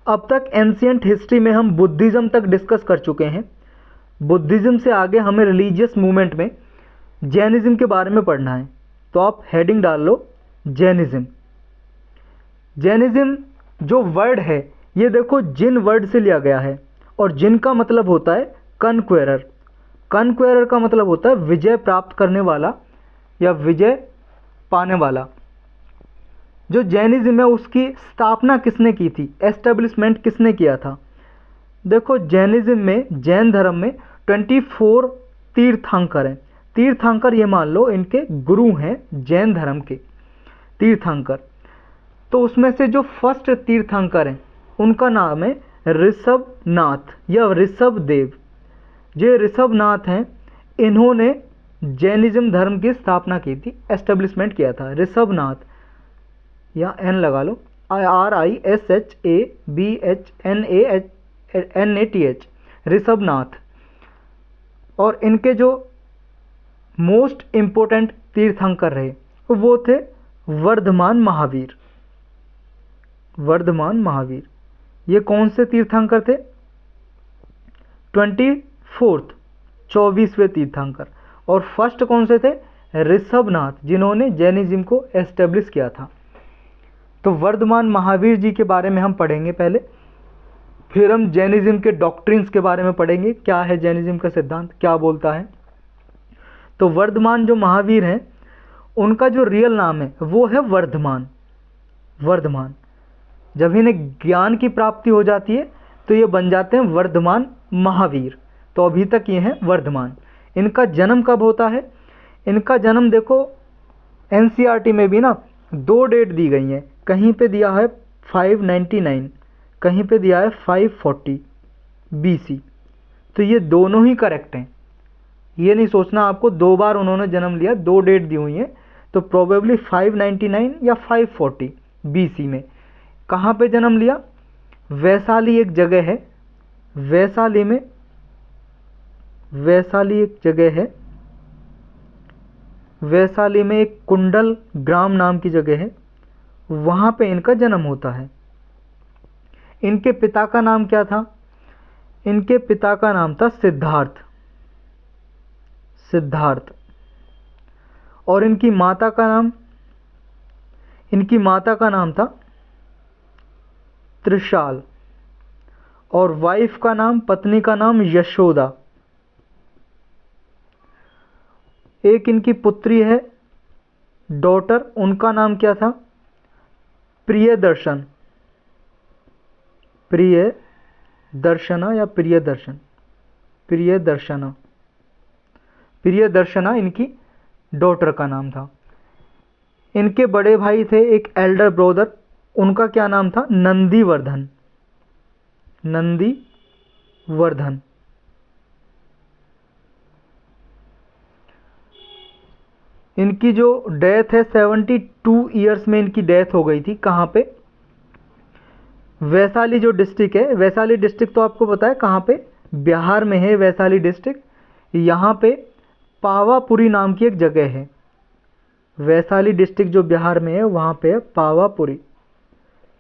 अब तक ancient history में हम बुद्धिज़्म तक डिस्कस कर चुके हैं। बुद्धिज़्म से आगे हमें रिलीजियस मूवमेंट में जैनिज़्म के बारे में पढ़ना है। तो आप हेडिंग डाल लो जैनिज़्म। जैनिज़्म जो वर्ड है ये देखो जिन वर्ड से लिया गया है, और जिन का मतलब होता है कनक्वेरर। कनक्वेरर का मतलब होता है विजय प्राप्त करने वाला या विजय पाने वाला। जो जैनिज़्म है उसकी स्थापना किसने की थी, एस्टेब्लिशमेंट किसने किया था? देखो जैनिज़्म में, जैन धर्म में 24 तीर्थंकर हैं। तीर्थंकर ये मान लो इनके गुरु हैं जैन धर्म के तीर्थंकर। तो उसमें से जो फर्स्ट तीर्थंकर हैं उनका नाम है ऋषभनाथ या ऋषभदेव। जो ऋषभनाथ हैं इन्होंने जैनिज़्म धर्म की स्थापना की थी, एस्टेब्लिशमेंट किया था। ऋषभनाथ या एन लगा लो, RISHABHNATH, ऋषभनाथ। और इनके जो मोस्ट इम्पोर्टेंट तीर्थंकर रहे वो थे वर्धमान महावीर। वर्धमान महावीर ये कौन से तीर्थंकर थे? 24वें तीर्थंकर। और फर्स्ट कौन से थे? ऋषभनाथ, जिन्होंने जैनिज़्म को एस्टेब्लिश किया था। तो वर्धमान महावीर जी के बारे में हम पढ़ेंगे पहले, फिर हम जैनिज़्म के डॉक्ट्रिन्स के बारे में पढ़ेंगे, क्या है जैनिज़्म का सिद्धांत, क्या बोलता है। तो वर्धमान जो महावीर हैं उनका जो रियल नाम है वो है वर्धमान। वर्धमान जब इन्हें ज्ञान की प्राप्ति हो जाती है तो ये बन जाते हैं वर्धमान महावीर। तो अभी तक ये हैं वर्धमान। इनका जन्म कब होता है? इनका जन्म देखो NCERT में भी ना 2 डेट दी गई हैं। कहीं पे दिया है 599, कहीं पे दिया है 540 BC। तो ये दोनों ही करेक्ट हैं। ये नहीं सोचना आपको 2 बार उन्होंने जन्म लिया, 2 डेट दी हुई हैं। तो प्रोबेबली 599 या 540 BC में। कहाँ पे जन्म लिया? वैशाली एक जगह है, वैशाली में, वैशाली एक जगह है, वैशाली में एक कुंडल ग्राम नाम की जगह है, वहाँ पे इनका जन्म होता है। इनके पिता का नाम क्या था? इनके पिता का नाम था सिद्धार्थ। सिद्धार्थ। और इनकी माता का नाम, इनकी माता का नाम था त्रिशाल। और वाइफ का नाम, पत्नी का नाम यशोदा। एक इनकी पुत्री है, डॉटर, उनका नाम क्या था? प्रियदर्शन। प्रियदर्शना या प्रियदर्शन, प्रियदर्शना, प्रियदर्शना इनकी डॉटर का नाम था। इनके बड़े भाई थे एक एल्डर ब्रदर, उनका क्या नाम था? नंदीवर्धन। नंदीवर्धन। इनकी जो डेथ है 72 ईयर्स में इनकी डेथ हो गई थी। कहाँ पे? वैशाली जो डिस्ट्रिक्ट है, वैशाली डिस्ट्रिक्ट तो आपको पता है कहाँ पे? बिहार में है वैशाली डिस्ट्रिक्ट। यहाँ पे पावापुरी नाम की एक जगह है। वैशाली डिस्ट्रिक्ट जो बिहार में है वहाँ पे है पावापुरी।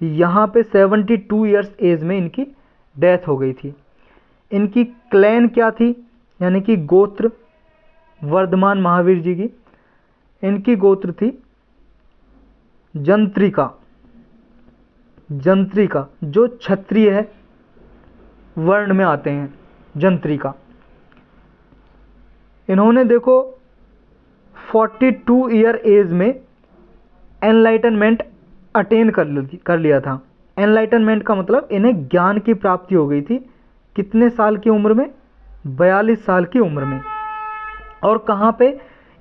यहाँ पे 72 ईयर्स एज में इनकी डेथ हो गई थी। इनकी क्लैन क्या थी, यानी कि गोत्र, वर्धमान महावीर जी की? इनकी गोत्र थी जंत्रिका। जंत्रिका जो क्षत्रिय है वर्ण में आते हैं, जंत्रिका। इन्होंने देखो 42 ईयर एज में एनलाइटनमेंट अटेन कर लिया था। एनलाइटनमेंट का मतलब इन्हें ज्ञान की प्राप्ति हो गई थी। कितने साल की उम्र में? 42 साल की उम्र में। और कहाँ पे?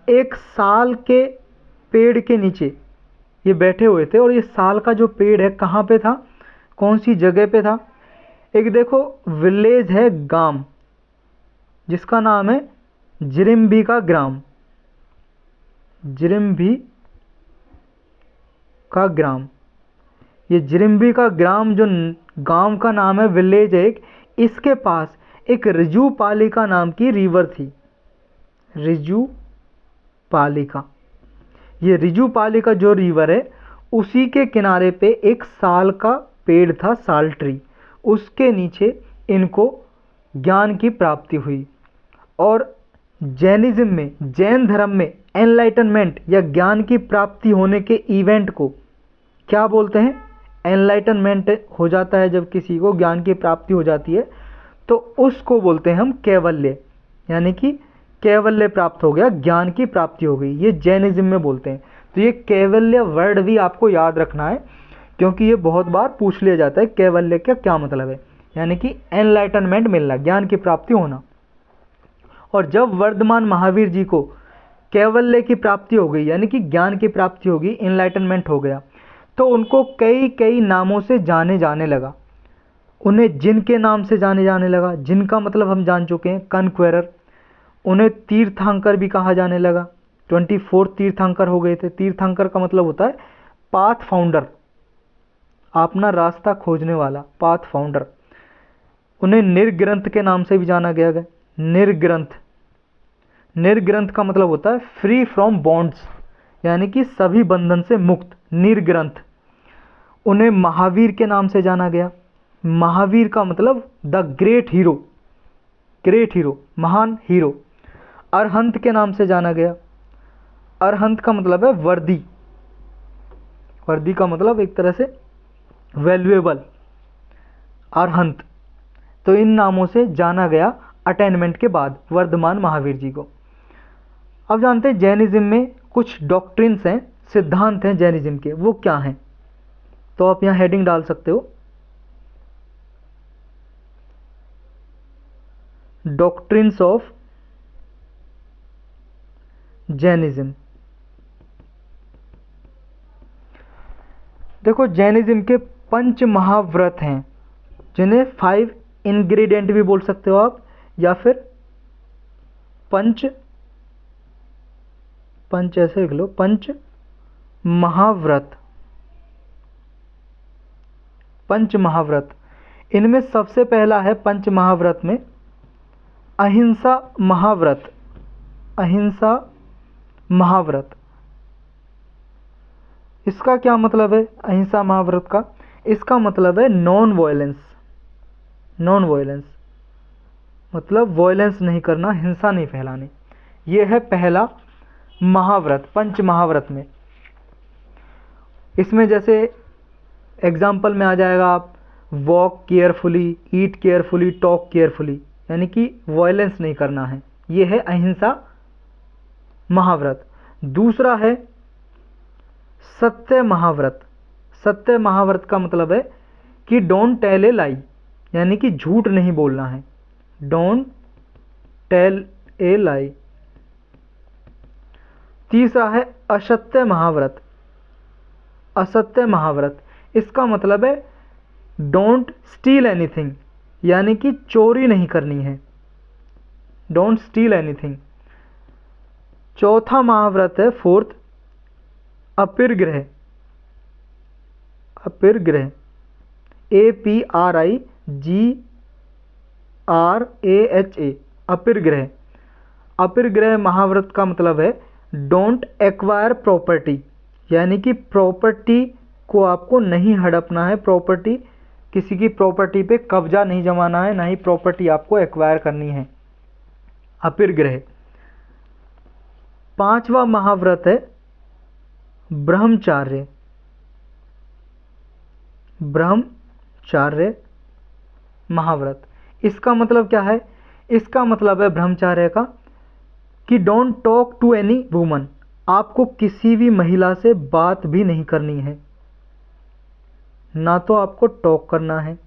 एक साल के पेड़ के नीचे ये बैठे हुए थे। और ये साल का जो पेड़ है कहाँ पे था, कौन सी जगह पे था? एक देखो विलेज है, गांव, जिसका नाम है जिरिम्बी का ग्राम। जिरिम्बी का ग्राम। ये जिरिम्बी का ग्राम जो गांव का नाम है, विलेज है एक, इसके पास एक ऋजुपालिका नाम की रिवर थी। ऋजुपालिका। ये ऋजुपालिका जो रिवर है उसी के किनारे पे एक साल का पेड़ था, साल ट्री। उसके नीचे इनको ज्ञान की प्राप्ति हुई। और जैनिज्म में, जैन धर्म में एनलाइटनमेंट या ज्ञान की प्राप्ति होने के इवेंट को क्या बोलते हैं? एनलाइटनमेंट हो जाता है जब किसी को ज्ञान की प्राप्ति हो जाती है तो उसको बोलते हैं हम कैवल्य, यानी कि कैवल्य प्राप्त हो गया, ज्ञान की प्राप्ति हो गई, ये जैनिज्म में बोलते हैं। तो ये कैवल्य वर्ड भी आपको याद रखना है क्योंकि ये बहुत बार पूछ लिया जाता है कैवल्य का क्या मतलब है, यानी कि एनलाइटनमेंट मिलना, ज्ञान की प्राप्ति होना। और जब वर्धमान महावीर जी को कैवल्य की प्राप्ति हो गई, यानी कि ज्ञान की प्राप्ति हो गई, एनलाइटनमेंट हो गया, तो उनको कई कई नामों से जाने जाने लगा। उन्हें जिन के नाम से जाने जाने लगा, जिन का मतलब हम जान चुके हैं, कनक्वेरर। उन्हें तीर्थंकर भी कहा जाने लगा, 24 तीर्थंकर हो गए थे। तीर्थंकर का मतलब होता है पाथ फाउंडर, अपना रास्ता खोजने वाला, पाथ फाउंडर। उन्हें निर्ग्रंथ के नाम से भी जाना गया है। निर्ग्रंथ, निर्ग्रंथ का मतलब होता है फ्री फ्रॉम बॉन्ड्स, यानी कि सभी बंधन से मुक्त, निर्ग्रंथ। उन्हें महावीर के नाम से जाना गया। महावीर का मतलब the great hero, great hero, महान हीरो। अरहंत के नाम से जाना गया। अरहंत का मतलब है वर्दी, वर्दी का मतलब एक तरह से वैल्यूएबल, अरहंत। तो इन नामों से जाना गया अटेनमेंट के बाद वर्धमान महावीर जी को। अब जानते हैं जैनिज्म में कुछ डॉक्ट्रिन्स हैं, सिद्धांत हैं जैनिज्म के, वो क्या हैं? तो आप यहाँ हेडिंग डाल सकते हो, डॉक्ट्रिन्स ऑफ जैनिज्म। देखो जैनिज्म के 5 महाव्रत हैं, जिन्हें 5 इंग्रेडिएंट भी बोल सकते हो आप, या फिर पंच ऐसे लिख लो, पंच महाव्रत, पंच महाव्रत। इनमें सबसे पहला है पंच महाव्रत में अहिंसा महाव्रत, अहिंसा महाव्रत। इसका क्या मतलब है अहिंसा महाव्रत का? इसका मतलब है नॉन वायलेंस, नॉन वायलेंस मतलब वायलेंस नहीं करना, हिंसा नहीं फैलानी। यह है पहला महाव्रत पंच महाव्रत में। इसमें जैसे एग्जाम्पल में आ जाएगा आप वॉक केयरफुली, ईट केयरफुली, टॉक केयरफुली, यानी कि वायलेंस नहीं करना है। यह है अहिंसा महाव्रत। दूसरा है सत्य महाव्रत। सत्य महाव्रत का मतलब है कि डोंट टेल ए लाई, यानी कि झूठ नहीं बोलना है, डोंट टेल ए लाई। तीसरा है असत्य महाव्रत। असत्य महाव्रत, इसका मतलब है डोंट स्टील एनीथिंग, यानी कि चोरी नहीं करनी है, डोंट स्टील एनीथिंग। चौथा महाव्रत है फोर्थ अपरिग्रह। अपरिग्रह, APRIGRAHA, अपरिग्रह। अपरिग्रह महाव्रत का मतलब है डोंट एक्वायर प्रॉपर्टी, यानी कि प्रॉपर्टी को आपको नहीं हड़पना है, प्रॉपर्टी, किसी की प्रॉपर्टी पे कब्जा नहीं जमाना है, ना ही प्रॉपर्टी आपको एक्वायर करनी है, अपरिग्रह। पांचवा महाव्रत है ब्रह्मचार्य। ब्रह्मचार्य महाव्रत, इसका मतलब क्या है? इसका मतलब है ब्रह्मचार्य का कि don't talk to any woman, आपको किसी भी महिला से बात भी नहीं करनी है, ना तो आपको टॉक करना है,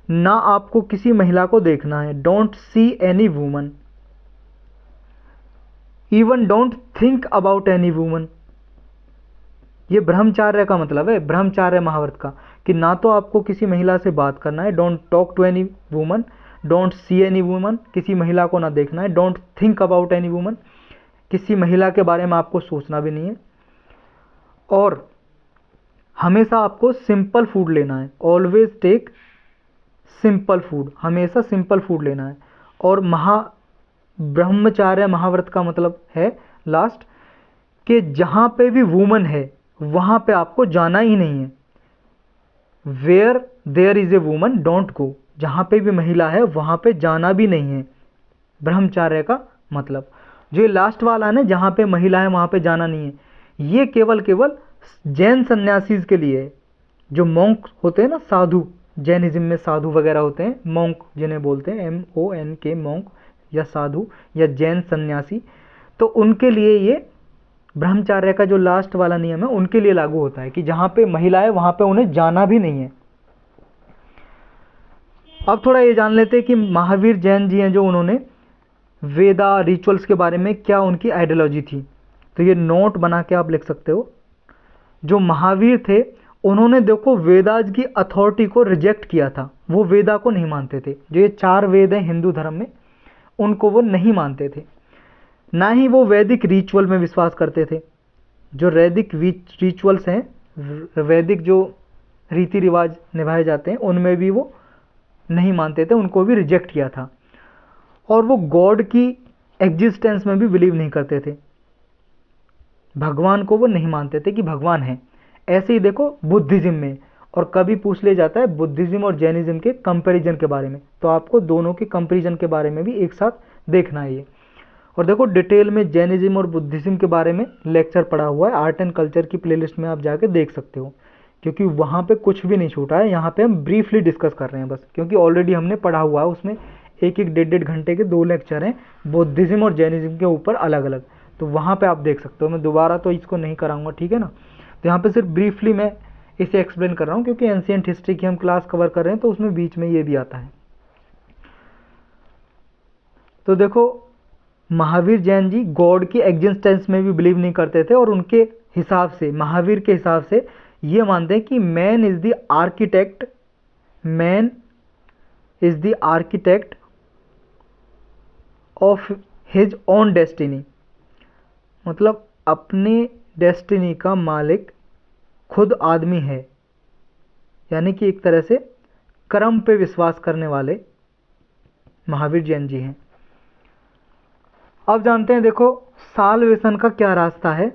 ना आपको किसी महिला को देखना है। Don't see any woman, even don't think about any woman. ये ब्रह्मचार्य का मतलब है, ब्रह्मचार्य महाव्रत का, कि ना तो आपको किसी महिला से बात करना है, don't talk to any woman, don't see any woman, किसी महिला को ना देखना है, don't think about any woman, किसी महिला के बारे में आपको सोचना भी नहीं है, और हमेशा आपको सिंपल फूड लेना है, ऑलवेज टेक सिंपल फूड, हमेशा सिंपल फूड लेना है। और ब्रह्मचार्य महाव्रत का मतलब है लास्ट कि जहाँ पे भी वुमन है वहाँ पे आपको जाना ही नहीं है। Where there is a woman don't go, जहाँ पे भी महिला है वहाँ पे जाना भी नहीं है, ब्रह्मचार्य का मतलब। जो ये लास्ट वाला है ना, जहाँ पे महिला है वहाँ पे जाना नहीं है, ये केवल केवल जैन सन्यासीज के लिए है। जो मॉन्क होते हैं ना, साधु, जैनिज्म में साधु वगैरह होते हैं, मॉन्क जिन्हें बोलते हैं, MONK, मॉन्क या साधु या जैन सन्यासी, तो उनके लिए ये ब्रह्मचार्य का जो लास्ट वाला नियम है उनके लिए लागू होता है कि जहाँ पे महिला है वहाँ पे उन्हें जाना भी नहीं है। अब थोड़ा ये जान लेते हैं कि महावीर जैन जी हैं जो, उन्होंने वेदा रिचुअल्स के बारे में क्या उनकी आइडियोलॉजी थी। तो ये नोट बना के आप लिख सकते हो। जो महावीर थे उन्होंने देखो वेदाज की अथॉरिटी को रिजेक्ट किया था, वो वेदा को नहीं मानते थे। जो ये 4 वेद हैं हिंदू धर्म में, उनको वो नहीं मानते थे। ना ही वो वैदिक रिचुअल में विश्वास करते थे। जो वैदिक रिचुअल्स हैं, वैदिक जो रीति रिवाज निभाए जाते हैं, उनमें भी वो नहीं मानते थे, उनको भी रिजेक्ट किया था। और वो गॉड की एग्जिस्टेंस में भी बिलीव नहीं करते थे, भगवान को वो नहीं मानते थे कि भगवान है। ऐसे ही देखो बुद्धिज्म में, और कभी पूछ लिया जाता है बुद्धिज्म और जैनिज्म के कंपैरिजन के बारे में, तो आपको दोनों के कंपैरिजन के बारे में भी एक साथ देखना है ये। और देखो डिटेल में जैनिज्म और बुद्धिज्म के बारे में लेक्चर पड़ा हुआ है, आर्ट एंड कल्चर की प्लेलिस्ट में आप जाके देख सकते हो, क्योंकि वहाँ पे कुछ भी नहीं छूटा है। यहाँ पे हम ब्रीफली डिस्कस कर रहे हैं बस, क्योंकि ऑलरेडी हमने पढ़ा हुआ है, उसमें एक 1.5 घंटे के 2 लेक्चर हैं बुद्धिज्म और जैनिज्म के ऊपर अलग अलग, तो वहाँ पे आप देख सकते हो। मैं दोबारा तो इसको नहीं कराऊंगा, ठीक है ना। तो यहाँ पे सिर्फ ब्रीफली मैं इसे एक्सप्लेन कर रहा हूँ, क्योंकि एंशिएंट हिस्ट्री की हम क्लास कवर कर रहे हैं, तो उसमें बीच में ये भी आता है। तो देखो महावीर जैन जी गॉड की एग्जिस्टेंस में भी बिलीव नहीं करते थे, और उनके हिसाब से, महावीर के हिसाब से ये मानते हैं कि man is the architect, man is the architect of his own destiny, मतलब अपने डेस्टिनी का मालिक खुद आदमी है। यानी कि एक तरह से कर्म पे विश्वास करने वाले महावीर जैन जी हैं। अब जानते हैं, देखो साल्वेशन का क्या रास्ता है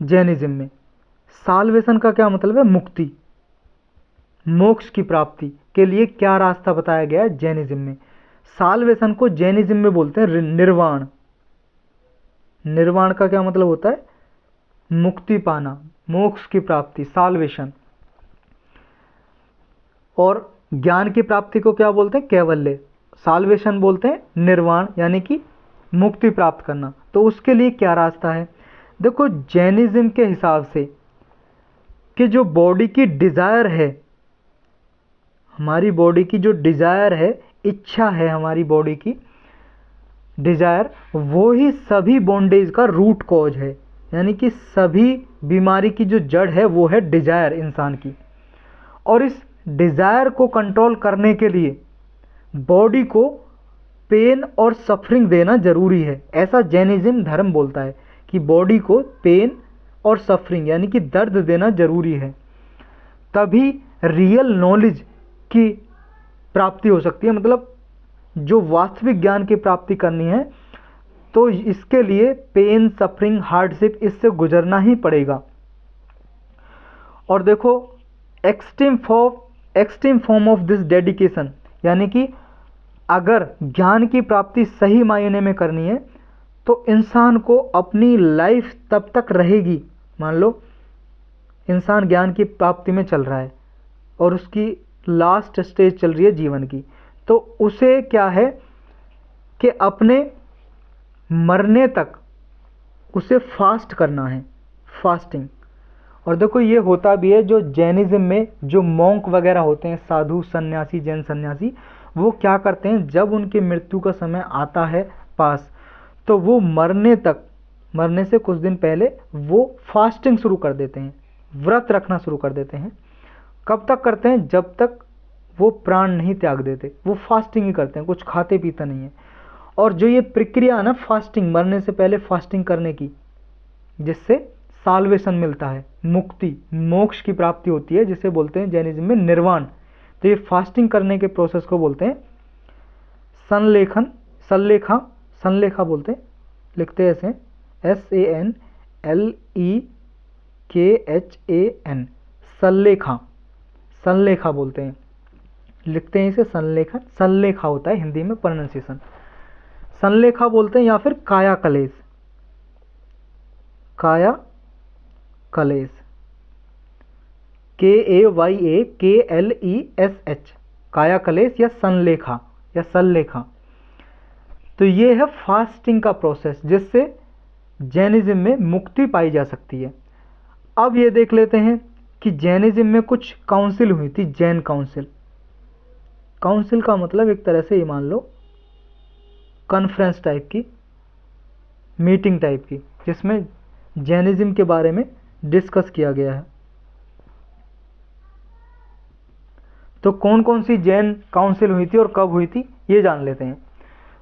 जैनिज्म में। साल्वेशन का क्या मतलब है? मुक्ति, मोक्ष की प्राप्ति के लिए क्या रास्ता बताया गया है जैनिज्म में। साल्वेशन को जैनिज्म में बोलते हैं निर्वाण। निर्वाण का क्या मतलब होता है? मुक्ति पाना, मोक्ष की प्राप्ति, साल्वेशन। और ज्ञान की प्राप्ति को क्या बोलते हैं? कैवल्य। साल्वेशन बोलते हैं निर्वाण, यानी कि मुक्ति प्राप्त करना। तो उसके लिए क्या रास्ता है? देखो जैनिज्म के हिसाब से कि जो बॉडी की डिजायर है, हमारी बॉडी की जो डिजायर है, इच्छा है हमारी बॉडी की डिजायर, वो ही सभी बॉन्डेज का रूट कॉज है। यानी कि सभी बीमारी की जो जड़ है वो है डिजायर इंसान की। और इस डिजायर को कंट्रोल करने के लिए बॉडी को पेन और सफरिंग देना जरूरी है। ऐसा जैनिज्म धर्म बोलता है कि बॉडी को पेन और सफरिंग यानी कि दर्द देना जरूरी है, तभी रियल नॉलेज की प्राप्ति हो सकती है। मतलब जो वास्तविक ज्ञान की प्राप्ति करनी है तो इसके लिए पेन, सफरिंग, हार्डशिप, इससे गुजरना ही पड़ेगा। और देखो extreme form of this dedication, यानी कि अगर ज्ञान की प्राप्ति सही मायने में करनी है तो इंसान को अपनी लाइफ तब तक रहेगी। मान लो इंसान ज्ञान की प्राप्ति में चल रहा है और उसकी लास्ट स्टेज चल रही है जीवन की, तो उसे क्या है कि अपने मरने तक उसे फास्ट करना है, फास्टिंग। और देखो ये होता भी है, जो जैनिज्म में जो मॉन्क वगैरह होते हैं, साधु सन्यासी, जैन सन्यासी, वो क्या करते हैं, जब उनकी मृत्यु का समय आता है पास, तो वो मरने से कुछ दिन पहले वो फास्टिंग शुरू कर देते हैं, व्रत रखना शुरू कर देते हैं। कब तक करते हैं? जब तक वो प्राण नहीं त्याग देते, वो फास्टिंग ही करते हैं, कुछ खाते पीते नहीं है। और जो ये प्रक्रिया है ना फास्टिंग, मरने से पहले फास्टिंग करने की, जिससे साल्वेशन मिलता है, मुक्ति, मोक्ष की प्राप्ति होती है, जिसे बोलते हैं जैनिज्म में निर्वाण। तो ये फास्टिंग करने के प्रोसेस को बोलते हैं संलेखा बोलते हैं, लिखते हैं ऐसे SANLEKHAN, सनलेखा बोलते हैं, लिखते हैं इसे सनलेखा, सनलेखा होता है हिंदी में प्रोनाउंसिएशन, सनलेखा बोलते हैं, या फिर काया कलेश, काया कलेश, KAYAKLESH, काया कलेश या सनलेखा या सल्लेखा। तो ये है फास्टिंग का प्रोसेस जिससे जैनिज्म में मुक्ति पाई जा सकती है। अब ये देख लेते हैं कि जैनिज्म में कुछ काउंसिल हुई थी, जैन काउंसिल। काउंसिल का मतलब एक तरह से ये मान लो कॉन्फ्रेंस टाइप की, मीटिंग टाइप की, जिसमें जैनिज्म के बारे में डिस्कस किया गया है। तो कौन कौन सी जैन काउंसिल हुई थी और कब हुई थी ये जान लेते हैं।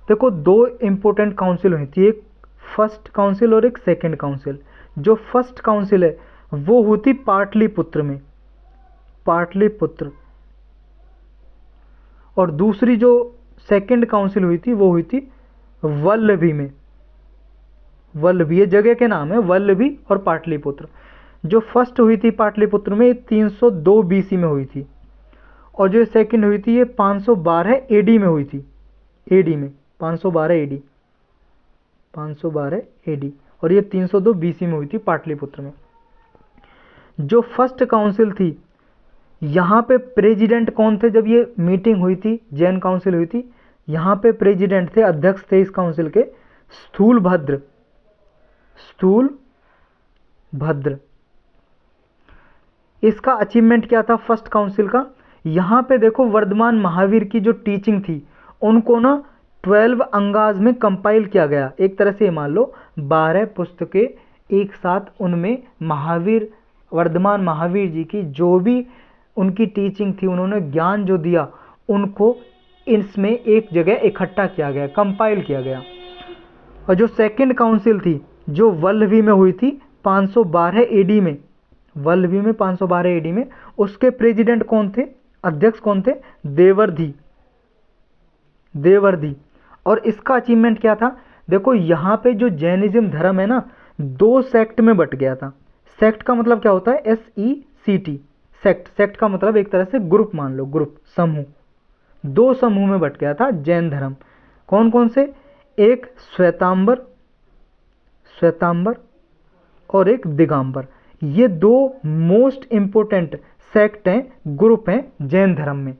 देखो, दो इम्पोर्टेंट काउंसिल हुई थी, एक फर्स्ट काउंसिल और एक सेकंड काउंसिल। जो फर्स्ट काउंसिल है वो हुई थी पाटलिपुत्र में, पाटलिपुत्र, और दूसरी जो सेकंड काउंसिल हुई थी वो हुई थी वल्लभी में। वल्लभी, ये जगह के नाम है, वल्लभी और पाटलिपुत्र। जो फर्स्ट हुई थी पाटलिपुत्र में 302 BC में हुई थी, और जो सेकंड हुई थी ये 512 AD में हुई थी, AD में 512 AD, 512 AD, और ये 302 BC में हुई थी पाटलिपुत्र में। जो फर्स्ट काउंसिल थी, यहाँ पे प्रेसिडेंट कौन थे जब ये मीटिंग हुई थी, जैन काउंसिल हुई थी? यहाँ पे प्रेसिडेंट थे, अध्यक्ष थे इस काउंसिल के, स्थूलभद्र, स्थूलभद्र। इसका अचीवमेंट क्या था फर्स्ट काउंसिल का? यहाँ पे देखो वर्धमान महावीर की जो टीचिंग थी उनको ना 12 अंगाज में कंपाइल किया गया। एक तरह से मान लो 12 पुस्तकें एक साथ, उनमें महावीर, वर्धमान महावीर जी की जो भी उनकी टीचिंग थी, उन्होंने ज्ञान जो दिया, उनको इसमें एक जगह इकट्ठा किया गया, कंपाइल किया गया। और जो सेकंड काउंसिल थी जो वल्लभी में हुई थी 512 AD में, वल्लभी में 512 AD में, उसके प्रेसिडेंट कौन थे, अध्यक्ष कौन थे? देवर्धि, देवर्धि। और इसका अचीवमेंट क्या था? देखो यहाँ पे जो जैनिज्म धर्म है ना, 2 सेक्ट में बट गया था। सेक्ट का मतलब क्या होता है? SECT, sect. सेक्ट का मतलब एक तरह से ग्रुप मान लो, ग्रुप, समूह। 2 समूह में बट गया था जैन धर्म। कौन कौन से? एक श्वेतांबर, श्वेतांबर, और एक दिगंबर। ये 2 मोस्ट इंपोर्टेंट सेक्ट हैं, ग्रुप हैं जैन धर्म में,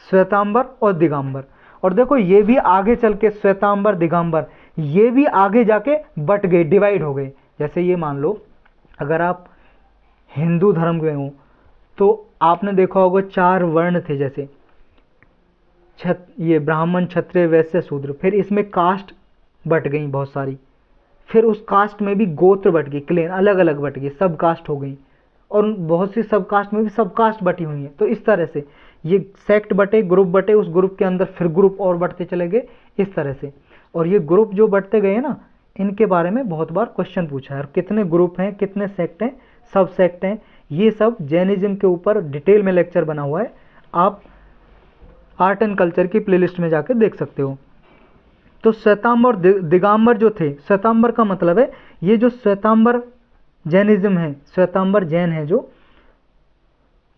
श्वेतांबर और दिगंबर। और देखो ये भी आगे चल के, श्वेतांबर, दिगंबर, ये भी आगे जाके बट गए, डिवाइड हो गए। जैसे ये मान लो अगर आप हिंदू धर्म के हो तो आपने देखा होगा 4 वर्ण थे, जैसे ये ब्राह्मण, क्षत्रिय, वैश्य, शूद्र। फिर इसमें कास्ट बट गई बहुत सारी, फिर उस कास्ट में भी गोत्र बट गई, क्लेन अलग अलग बट गई, सब कास्ट हो गई, और बहुत सी सब कास्ट में भी सब कास्ट बटी हुई है। तो इस तरह से ये सेक्ट बटे, ग्रुप बटे, उस ग्रुप के अंदर फिर ग्रुप और बढ़ते चले गए, इस तरह से। और ये ग्रुप जो बढ़ते गए ना, इनके बारे में बहुत बार क्वेश्चन पूछा है, और कितने ग्रुप हैं, कितने सेक्ट हैं, सब सेक्ट हैं, ये सब जैनिज्म के ऊपर डिटेल में लेक्चर बना हुआ है, आप आर्ट एंड कल्चर की प्लेलिस्ट में जाकर देख सकते हो। तो श्वेतांबर और दिगंबर जो थे, श्वेतांबर का मतलब है ये जो श्वेतांबर जैनिज्म है, श्वेतांबर जैन है, जो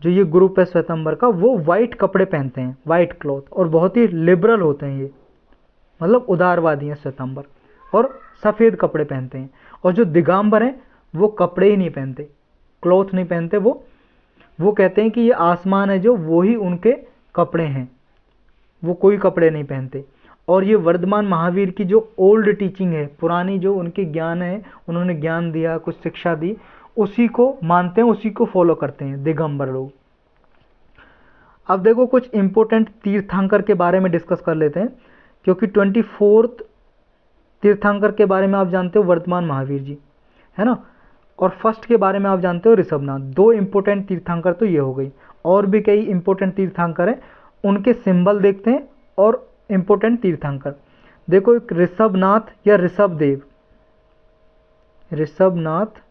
ये ग्रुप है श्वेतांबर का, वो वाइट कपड़े पहनते हैं, वाइट क्लॉथ, और बहुत ही लिबरल होते हैं, ये मतलब उदारवादी हैं श्वेतांबर, और सफ़ेद कपड़े पहनते हैं। और जो दिगंबर हैं वो कपड़े ही नहीं पहनते, क्लॉथ नहीं पहनते, वो कहते हैं कि ये आसमान है जो, वो ही उनके कपड़े हैं, वो कोई कपड़े नहीं पहनते। और ये वर्धमान महावीर की जो ओल्ड टीचिंग है, पुरानी जो उनके ज्ञान है, उन्होंने ज्ञान दिया, कुछ शिक्षा दी, उसी को मानते हैं, उसी को फॉलो करते हैं दिगंबर लोग। अब देखो कुछ इंपॉर्टेंट तीर्थंकर के बारे में डिस्कस कर लेते हैं, क्योंकि 24th तीर्थंकर के बारे में आप जानते हो वर्धमान महावीर जी, है ना, और फर्स्ट के बारे में आप जानते हो ऋषभनाथ। 2 इंपॉर्टेंट तीर्थंकर तो ये हो गई, और भी कई इंपॉर्टेंट तीर्थंकर हैं, उनके सिंबल देखते हैं। और इंपॉर्टेंट तीर्थंकर देखो, एक ऋषभनाथ या ऋषभदेव, ऋषभनाथ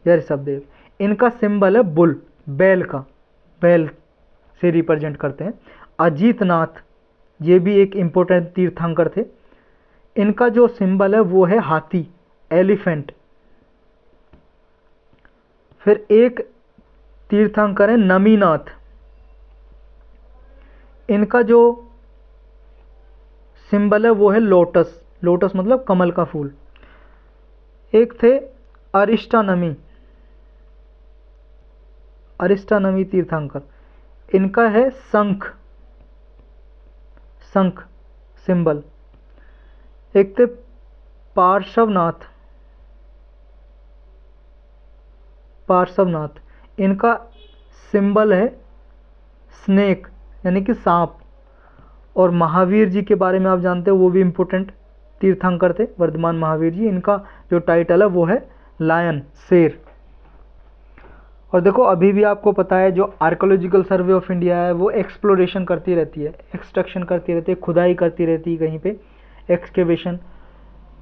या ऋषभदेव, इनका सिंबल है बुल, बैल का, बैल से रिप्रेजेंट करते हैं। अजीतनाथ, ये भी एक इंपॉर्टेंट तीर्थंकर थे, इनका जो सिंबल है वो है हाथी, एलिफेंट। फिर एक तीर्थंकर हैं नमीनाथ। इनका जो सिंबल है वो है लोटस। लोटस मतलब कमल का फूल। एक थे अरिष्टानमी। अरिष्टानमी तीर्थंकर, इनका है शंख। शंख सिंबल। एक थे पार्श्वनाथ। पार्श्वनाथ, इनका सिंबल है स्नेक यानी कि सांप। और महावीर जी के बारे में आप जानते हो, वो भी इंपॉर्टेंट तीर्थंकर थे वर्धमान महावीर जी। इनका जो टाइटल है वो है लायन, शेर। और देखो अभी भी आपको पता है जो आर्कोलॉजिकल सर्वे ऑफ इंडिया है वो एक्सप्लोरेशन करती रहती है, एक्सट्रैक्शन करती रहती है, खुदाई करती रहती है कहीं पे, एक्सकेवेशन।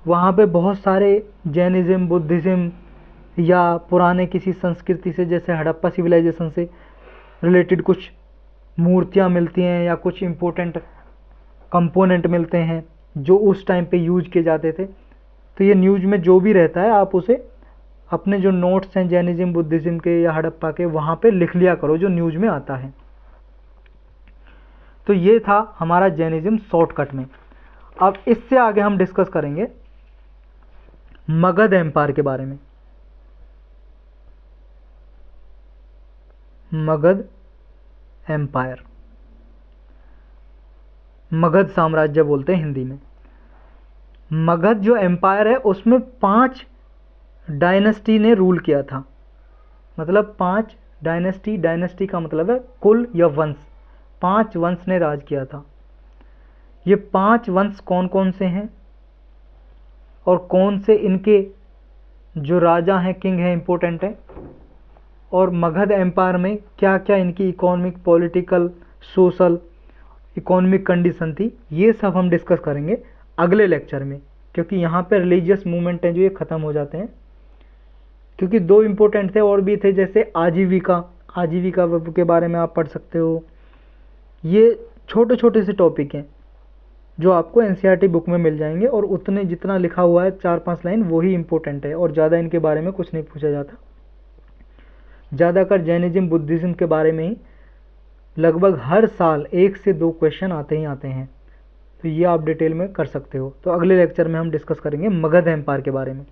वहाँ पे बहुत सारे जैनिज़्म, बुद्धिज़्म या पुराने किसी संस्कृति से, जैसे हड़प्पा सिविलाइजेशन से रिलेटेड कुछ मूर्तियाँ मिलती हैं या कुछ इम्पोर्टेंट कंपोनेंट मिलते हैं जो उस टाइम पे यूज किए जाते थे। तो ये न्यूज़ में जो भी रहता है आप उसे अपने जो नोट्स हैं जैनिज़्म, बुद्धिज़्म के या हड़प्पा के, वहाँ पे लिख लिया करो जो न्यूज़ में आता है। तो ये था हमारा जैनिज़्म शॉर्टकट में। अब इससे आगे हम डिस्कस करेंगे मगध एम्पायर के बारे में। मगध एम्पायर, मगध साम्राज्य बोलते हैं हिंदी में। मगध जो एम्पायर है उसमें 5 डायनेस्टी ने रूल किया था। मतलब 5 डायनेस्टी, डायनेस्टी का मतलब है कुल या वंश। 5 वंश ने राज किया था। ये 5 वंश कौन कौन से हैं और कौन से इनके जो राजा हैं, किंग हैं, इंपॉर्टेंट हैं, और मगध एम्पायर में क्या क्या इनकी economic, political, social, economic condition थी, ये सब हम डिस्कस करेंगे अगले लेक्चर में। क्योंकि यहाँ पे रिलीजियस मूवमेंट हैं जो ये ख़त्म हो जाते हैं। क्योंकि 2 इम्पोर्टेंट थे और भी थे, जैसे आजीविका। आजीविका के बारे में आप पढ़ सकते हो। ये छोटे छोटे से टॉपिक हैं जो आपको एनसीईआरटी बुक में मिल जाएंगे, और उतने जितना लिखा हुआ है 4-5 लाइन वही इम्पोर्टेंट है, और ज़्यादा इनके बारे में कुछ नहीं पूछा जाता। ज़्यादातर जैनिज़्म, बुद्धिज़्म के बारे में ही लगभग हर साल 1 से 2 क्वेश्चन आते ही आते हैं। तो ये आप डिटेल में कर सकते हो। तो अगले लेक्चर में हम डिस्कस करेंगे मगध एम्पायर के बारे में।